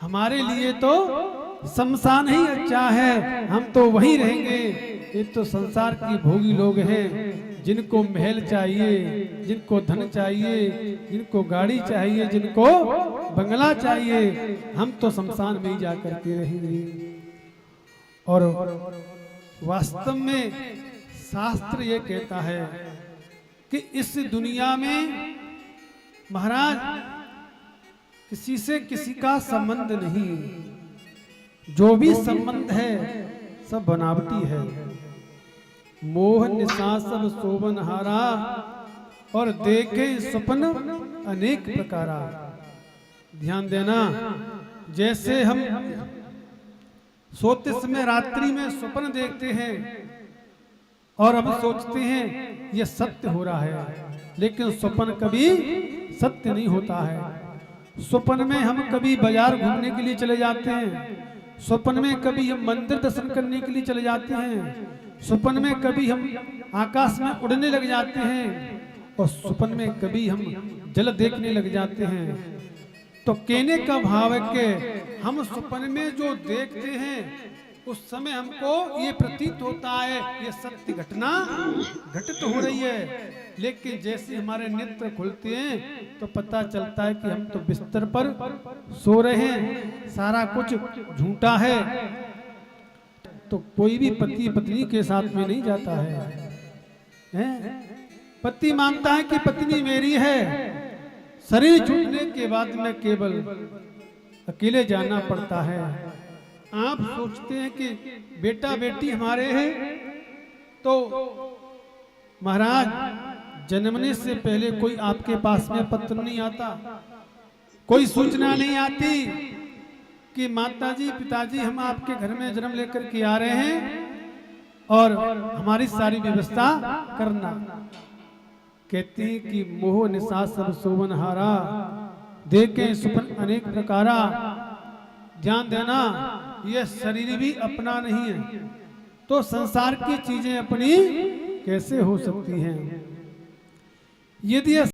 हमारे लिए तो शमशान ही अच्छा है, हम तो वहीं रहेंगे। ये तो संसार की भोगी लोग हैं, जिनको महल चाहिए, जिनको धन चाहिए, जिनको गाड़ी चाहिए, जिनको बंगला चाहिए, हम तो शमशान में ही जाकर के रहेंगे। और वास्तव में शास्त्र ये कहता है कि इस दुनिया में महाराज किसी से किसी का संबंध नहीं, जो भी संबंध है सब बनावटी है। मोह निशा सब शोभन हारा, और देखे स्वप्न अनेक प्रकारा। ध्यान देना, जैसे हम सोते समय रात्रि में स्वप्न देखते हैं और हम सोचते हैं यह सत्य हो रहा है, लेकिन स्वप्न कभी सत्य नहीं होता है। स्वप्न में हम कभी बाजार घूमने के लिए चले जाते हैं, स्वप्न में कभी हम मंदिर दर्शन करने के लिए चले जाते हैं, स्वप्न में कभी हम आकाश में उड़ने लग जाते हैं, और स्वप्न में कभी हम जल देखने लग जाते हैं। तो कहने का भाव है कि हम स्वप्न में जो देखते हैं उस समय हमको ये प्रतीत होता है ये सत्य घटना घटित हो रही है, लेकिन जैसे हमारे नेत्र खुलते हैं तो पता चलता है कि हम तो बिस्तर पर सो रहे हैं, सारा कुछ झूठा है। तो कोई भी पति पत्नी के साथ में नहीं जाता है। पति मानता है कि पत्नी मेरी है, शरीर छूटने के बाद में केवल अकेले जाना पड़ता है। आप सोचते हैं कि बेटा बेटी हमारे हैं, तो महाराज जन्मने से पहले कोई आपके पास में पत्र नहीं आता, कोई सूचना नहीं आती कि माताजी पिताजी हम आपके घर में जन्म लेकर के आ रहे हैं और हमारी सारी व्यवस्था करना। कहती कि मोह निशा सब शोभन हारा, देखे स्वप्न अनेक प्रकारा। ध्यान देना, यह शरीर भी अपना नहीं है, तो संसार की चीजें अपनी कैसे हो सकती हैं? यदि